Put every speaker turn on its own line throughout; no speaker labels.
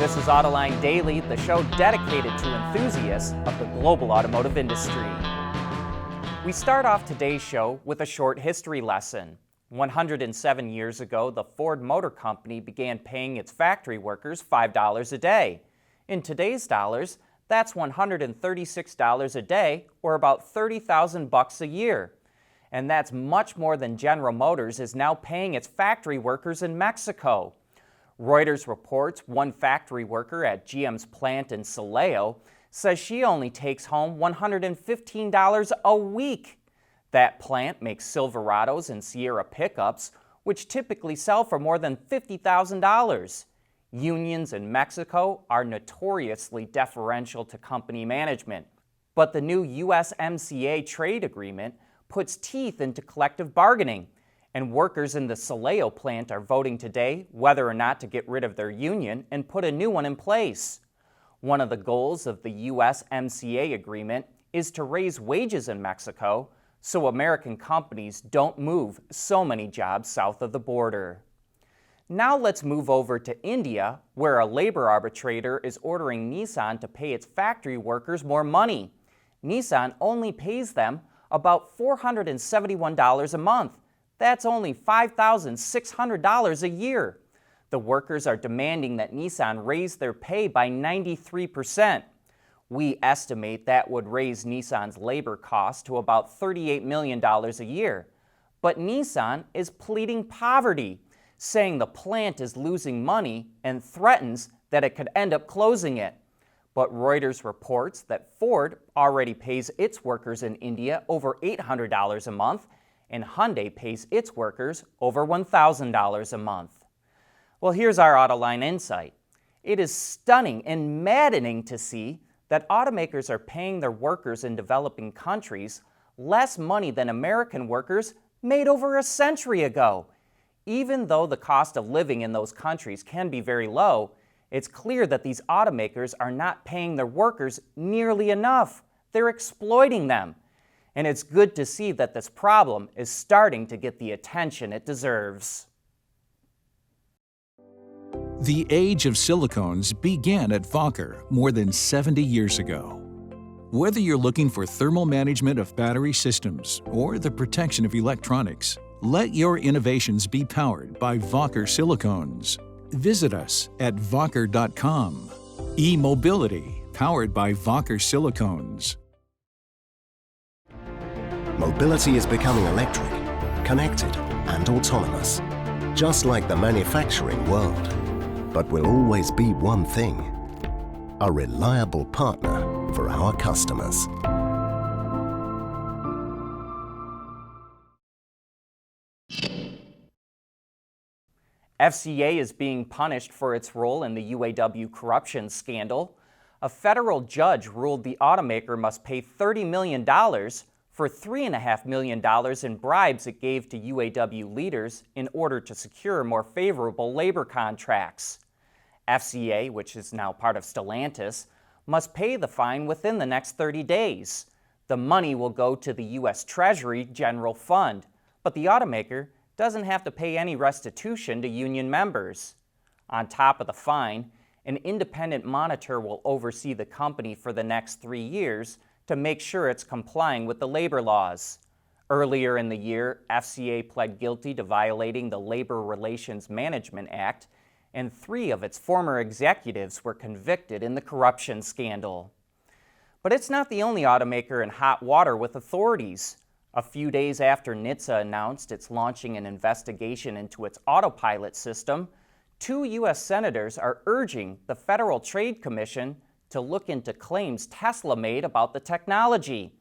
This is Autoline Daily, the show dedicated to enthusiasts of the global automotive industry. We start off today's show with a short history lesson. 107 years ago, the Ford Motor Company began paying its factory workers $5 a day. In today's dollars, that's $136 a day, or about 30,000 bucks a year. And that's much more than General Motors is now paying its factory workers in Mexico. Reuters reports one factory worker at GM's plant in Silao says she only takes home $115 a week. That plant makes Silverados and Sierra pickups, which typically sell for more than $50,000. Unions in Mexico are notoriously deferential to company management, but the new USMCA trade agreement puts teeth into collective bargaining, and workers in the Silao plant are voting today whether or not to get rid of their union and put a new one in place. One of the goals of the USMCA agreement is to raise wages in Mexico so American companies don't move so many jobs south of the border. Now let's move over to India, where a labor arbitrator is ordering Nissan to pay its factory workers more money. Nissan only pays them about $471 a month. That's only $5,600 a year. The workers are demanding that Nissan raise their pay by 93%. We estimate that would raise Nissan's labor costs to about $38 million a year. But Nissan is pleading poverty, saying the plant is losing money and threatens that it could end up closing it. But Reuters reports that Ford already pays its workers in India over $800 a month, and Hyundai pays its workers over $1,000 a month. Well, here's our Autoline insight. It is stunning and maddening to see that automakers are paying their workers in developing countries less money than American workers made over a century ago. Even though the cost of living in those countries can be very low, it's clear that these automakers are not paying their workers nearly enough. They're exploiting them. And it's good to see that this problem is starting to get the attention it deserves.
The age of silicones began at Wacker more than 70 years ago. Whether you're looking for thermal management of battery systems or the protection of electronics, let your innovations be powered by Wacker silicones. Visit us at wacker.com. E-mobility, powered by Wacker silicones.
Mobility is becoming electric, connected, and autonomous, just like the manufacturing world. But will always be one thing: a reliable partner for our customers.
FCA is being punished for its role in the UAW corruption scandal. A federal judge ruled the automaker must pay $30 million for $3.5 million in bribes it gave to UAW leaders in order to secure more favorable labor contracts. FCA, which is now part of Stellantis, must pay the fine within the next 30 days. The money will go to the U.S. Treasury General Fund, but the automaker doesn't have to pay any restitution to union members. On top of the fine, an independent monitor will oversee the company for the next 3 years to make sure it's complying with the labor laws. Earlier in the year, FCA pled guilty to violating the Labor Relations Management Act, and 3 of its former executives were convicted in the corruption scandal. But it's not the only automaker in hot water with authorities. A few days after NHTSA announced it's launching an investigation into its Autopilot system, 2 U.S. senators are urging the Federal Trade Commission to look into claims Tesla made about the technology.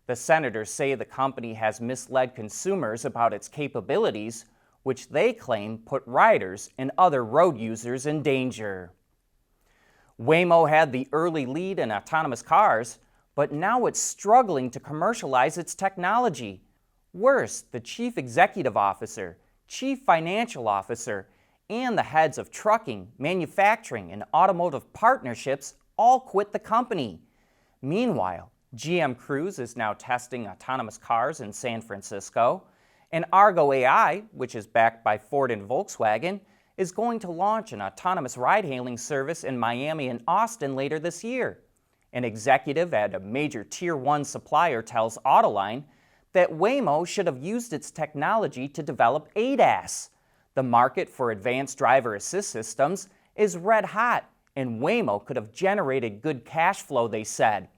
The senators say the company has misled consumers about its capabilities, which they claim put riders and other road users in danger. Waymo had the early lead in autonomous cars, but now it's struggling to commercialize its technology. Worse, the chief executive officer, chief financial officer, and the heads of trucking, manufacturing, and automotive partnerships all quit the company. Meanwhile, GM Cruise is now testing autonomous cars in San Francisco, and Argo AI, which is backed by Ford and Volkswagen, is going to launch an autonomous ride-hailing service in Miami and Austin later this year. An executive at a major Tier 1 supplier tells Autoline that Waymo should have used its technology to develop ADAS. The market for advanced driver assist systems is red hot, and Waymo could have generated good cash flow, they said.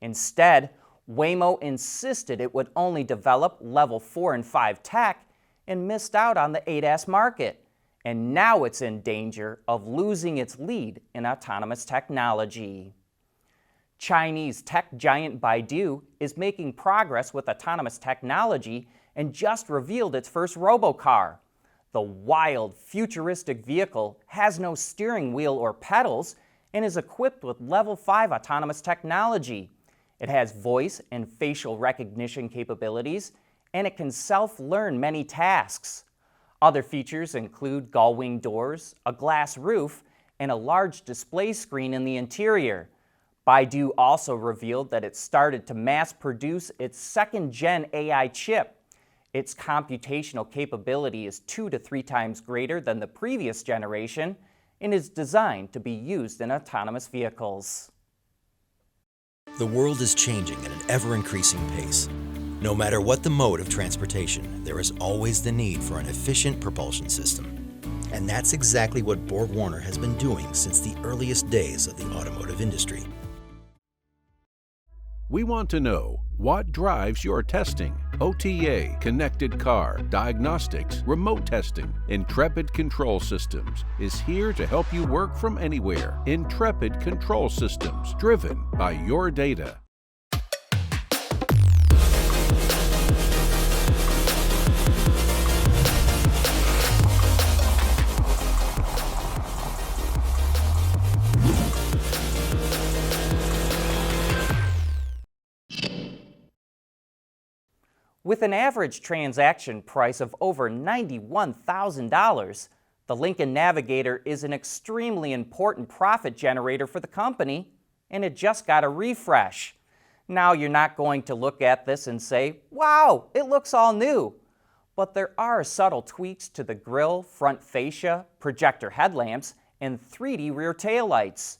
Instead, Waymo insisted it would only develop Level 4 and 5 tech and missed out on the ADAS market. And now it's in danger of losing its lead in autonomous technology. Chinese tech giant Baidu is making progress with autonomous technology and just revealed its first Robocar. The wild, futuristic vehicle has no steering wheel or pedals and is equipped with Level 5 autonomous technology. It has voice and facial recognition capabilities, and it can self-learn many tasks. Other features include gull-wing doors, a glass roof, and a large display screen in the interior. Baidu also revealed that it started to mass-produce its second-gen AI chip. Its computational capability is 2 to 3 times greater than the previous generation and is designed to be used in autonomous vehicles.
The world is changing at an ever-increasing pace. No matter what the mode of transportation, there is always the need for an efficient propulsion system. And that's exactly what BorgWarner has been doing since the earliest days of the automotive industry.
We want to know what drives your testing. OTA, connected car, diagnostics, remote testing. Intrepid Control Systems is here to help you work from anywhere. Intrepid Control Systems, driven by your data.
With an average transaction price of over $91,000, the Lincoln Navigator is an extremely important profit generator for the company, and it just got a refresh. Now you're not going to look at this and say, wow, it looks all new. But there are subtle tweaks to the grille, front fascia, projector headlamps, and 3D rear taillights.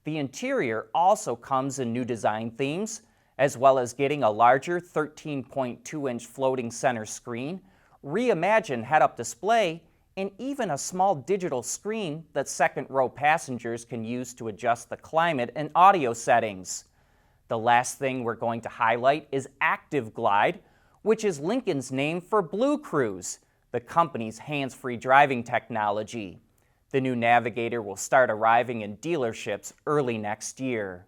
The interior also comes in new design themes, as well as getting a larger 13.2-inch floating center screen, reimagined head-up display, and even a small digital screen that second-row passengers can use to adjust the climate and audio settings. The last thing we're going to highlight is Active Glide, which is Lincoln's name for Blue Cruise, the company's hands-free driving technology. The new Navigator will start arriving in dealerships early next year.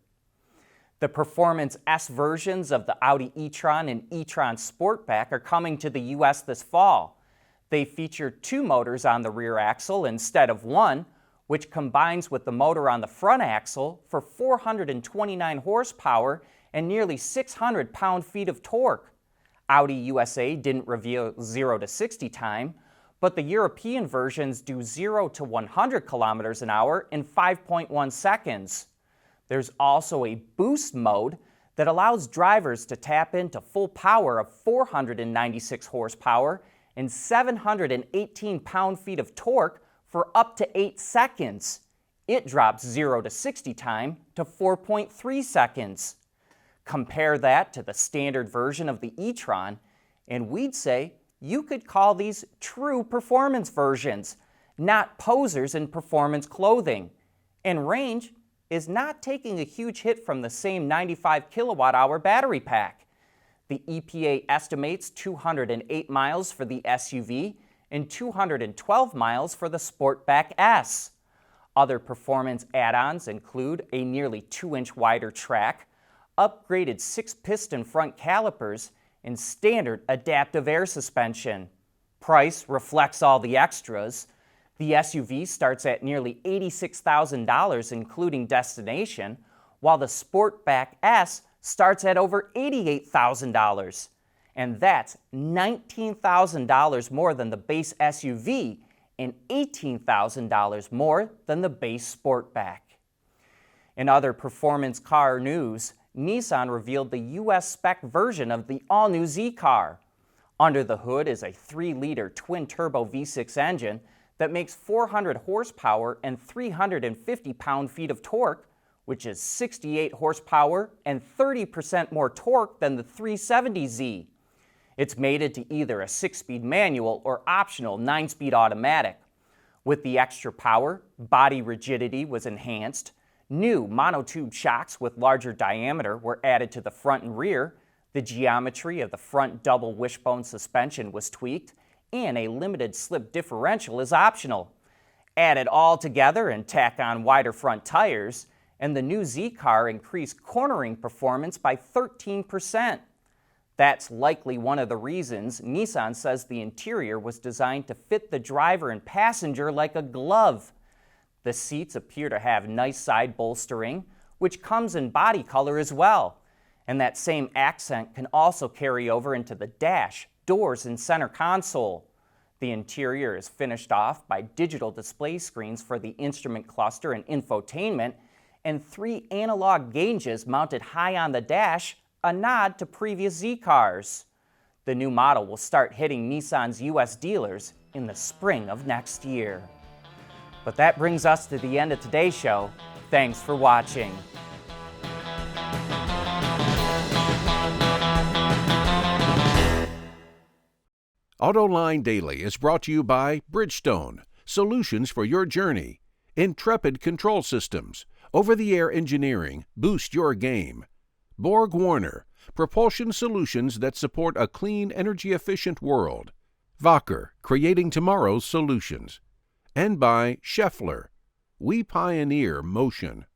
The Performance S versions of the Audi e-tron and e-tron Sportback are coming to the U.S. this fall. They feature 2 motors on the rear axle instead of 1, which combines with the motor on the front axle for 429 horsepower and nearly 600 pound-feet of torque. Audi USA didn't reveal 0 to 60 time, but the European versions do 0 to 100 kilometers an hour in 5.1 seconds. There's also a boost mode that allows drivers to tap into full power of 496 horsepower and 718 pound-feet of torque for up to 8 seconds. It drops 0 to 60 time to 4.3 seconds. Compare that to the standard version of the e-tron, and we'd say you could call these true performance versions, not posers in performance clothing. And range is not taking a huge hit from the same 95 kilowatt-hour battery pack. The EPA estimates 208 miles for the SUV and 212 miles for the Sportback S. Other performance add-ons include a nearly 2-inch wider track, upgraded 6-piston front calipers, and standard adaptive air suspension. Price reflects all the extras. The SUV starts at nearly $86,000 including destination, while the Sportback S starts at over $88,000. And that's $19,000 more than the base SUV and $18,000 more than the base Sportback. In other performance car news, Nissan revealed the US Spec version of the all-new Z car. Under the hood is a 3-liter twin-turbo V6 engine that makes 400 horsepower and 350 pound-feet of torque, which is 68 horsepower and 30% more torque than the 370Z. It's mated to either a 6-speed manual or optional 9-speed automatic. With the extra power, body rigidity was enhanced, new monotube shocks with larger diameter were added to the front and rear, the geometry of the front double wishbone suspension was tweaked, and a limited slip differential is optional. Add it all together and tack on wider front tires, and the new Z-Car increased cornering performance by 13%. That's likely one of the reasons Nissan says the interior was designed to fit the driver and passenger like a glove. The seats appear to have nice side bolstering, which comes in body color as well. And that same accent can also carry over into the dash, doors, and center console. The interior is finished off by digital display screens for the instrument cluster and infotainment, and 3 analog gauges mounted high on the dash, a nod to previous Z-Cars. The new model will start hitting Nissan's US dealers in the spring of next year. But that brings us to the end of today's show. Thanks for watching.
Autoline Daily is brought to you by Bridgestone, solutions for your journey. Intrepid Control Systems, over-the-air engineering, boost your game. Borg-Warner, propulsion solutions that support a clean, energy-efficient world. Wacker, creating tomorrow's solutions. And by Scheffler, we pioneer motion.